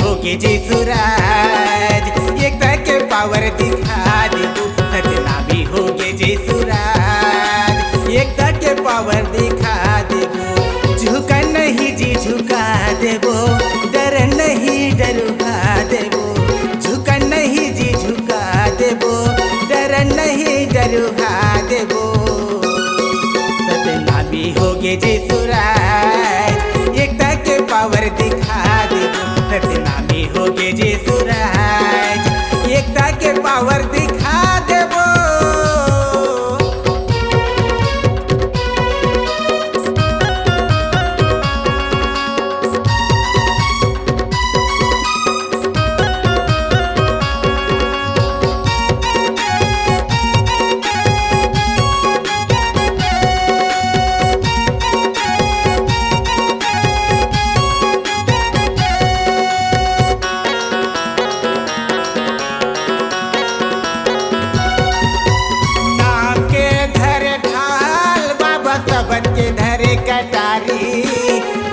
होगे जे सूरज, एकता के पावर दिखा देबो। सतनामी होगे जे सूरज, एकता के पावर दिखा देबो। झुका नहीं जी झुका देबो, डर नहीं डरुका देबो। झुका नहीं जी झुका देबो, डर नहीं डरुका देबो। सतनामी होगे जे सूरज, एकता के पावर दिखा देबो। सतनामी होगे जे सूरज, एकता के पावर दिखा देबो। सबद के धरे कटारी,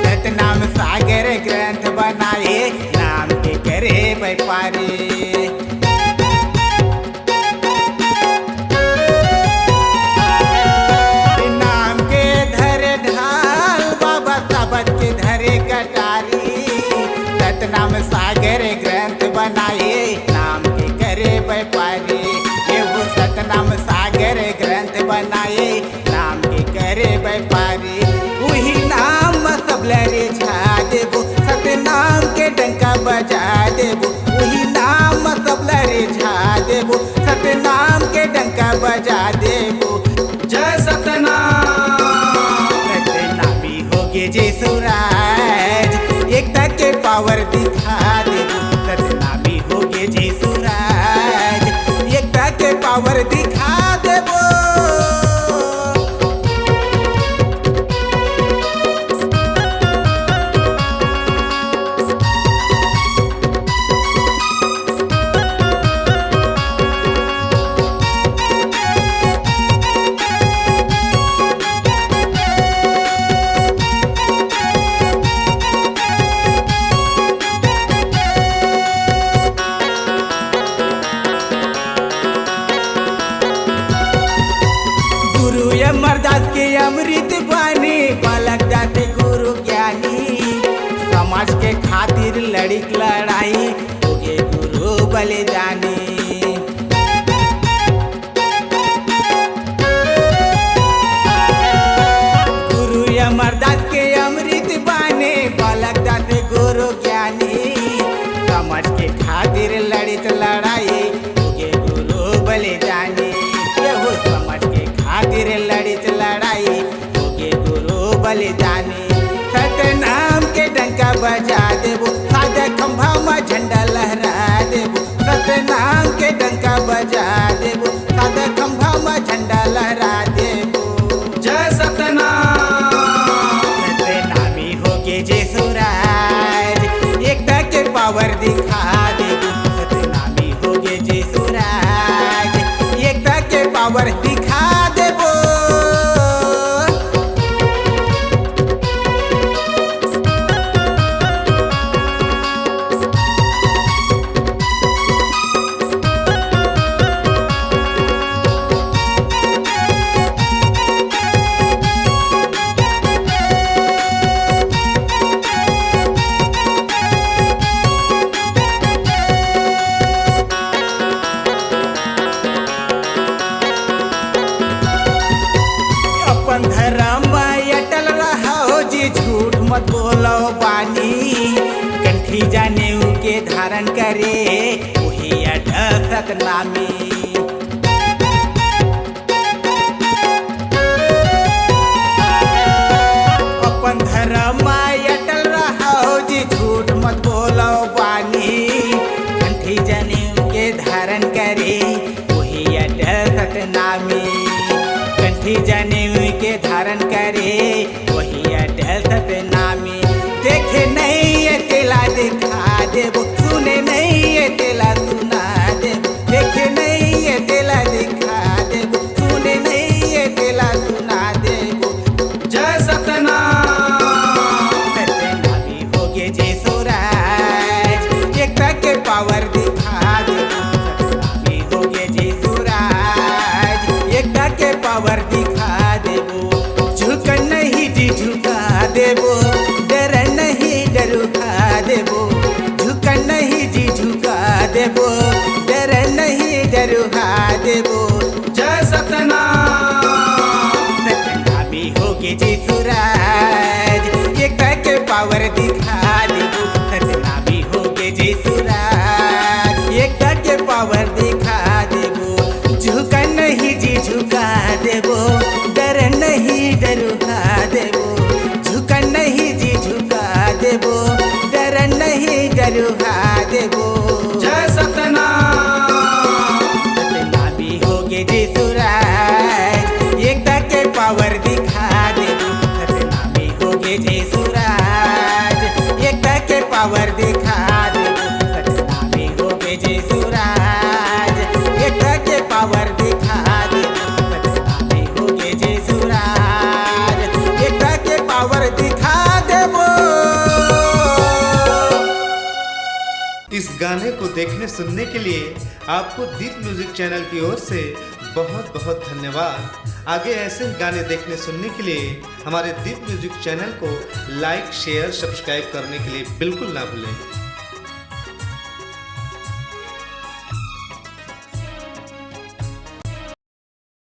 सतनाम सागर ग्रंथ बनाए, नाम के करे व्यापारी। नाम के धरे ढाल बाबा सबद के धरे कटारी, सतनाम सागर ग्रंथ बनाए, नाम के करे व्यापारी। ये वो सतनाम सागर ग्रंथ बनाए, नाम के करे व्यापारी। वही नाम सब लरे छा देबो, सतनाम के डंका बजा देबो। वही नाम सब लरे छा देबो, सतनाम के डंका बजा देबो। जय सतनाम। सतनामी होगे जे सूरज, एकता के पावर दिखा देबो। सतनामी होगे जे सूरज, एकता के पावर दिखा देबो। गुरु अमरदास के अमृत बानी, बालक दास गुरु ज्ञानी। समाज के खातिर लड़िक लड़ाई, होगे गुरु बलिदानी। गुरु अमरदास के अमृत बानी, बालक दास गुरु ज्ञानी। समाज के खातिर लड़ित लड़ाई, होगे गुरु बलिदानी। ये समाज के खातिर लड़ित लड़ाई, होगे गुरु बलिदानी। सतनाम के डंका बजा देबो, सादा खंभा में झंडा लहरा देबो। सतनाम के डंका बजा देबो, सादा खंभा में झंडा लहरा देबो। जय सतनाम। सतनामी होगे जे सूरज, एकता के पावर दिखा देबो। सतनामी होगे जे सूरज, एकता के पावर दिखा देबो। अपन धर्म में अटल रहो जी, झूठ मत बोलो बानी। कंठी जाने के धारण करे, वही अटल सतनामी। अपन धर्म में अटल रहो जी, झूठ मत बोलो बानी। कंठी जाने के धारण करे, वही अटल सतनामी। कंठी जनेऊ के धारण करे, वही अटल सतनामी। देखे नहीं ये तेला दिखा देबो, सुने नहीं ये तेला सुना देबो। देखे नहीं ये तेला दिखा देबो, सुने नहीं ये तेला सुना देबो। जय सतनाम। सतनामी होगे जे सूरज, सूरज एकता के पावर दिखा देबो झुका नहीं जी झुका देबो डर नहीं डरुहा देबो झुका नहीं जी झुका देबो डर नहीं डरुहा देबो जय सत्यनारायण। सतनामी होगे जी सूरज एकता के पावर दिखा देबो सतनामी होगे जी सूरज एकता के पावर दिखा देबो सतनामी होगे जी सूरज एकता के पावर दिखा देबो सतनामी होगे जी सूरज एकता के पावर दिखा देबो। इस गाने को देखने सुनने के लिए आपको दीप म्यूजिक चैनल की ओर से बहुत बहुत धन्यवाद। आगे ऐसे ही गाने देखने सुनने के लिए हमारे दीप म्यूजिक चैनल को लाइक शेयर सब्सक्राइब करने के लिए बिल्कुल ना भूलें।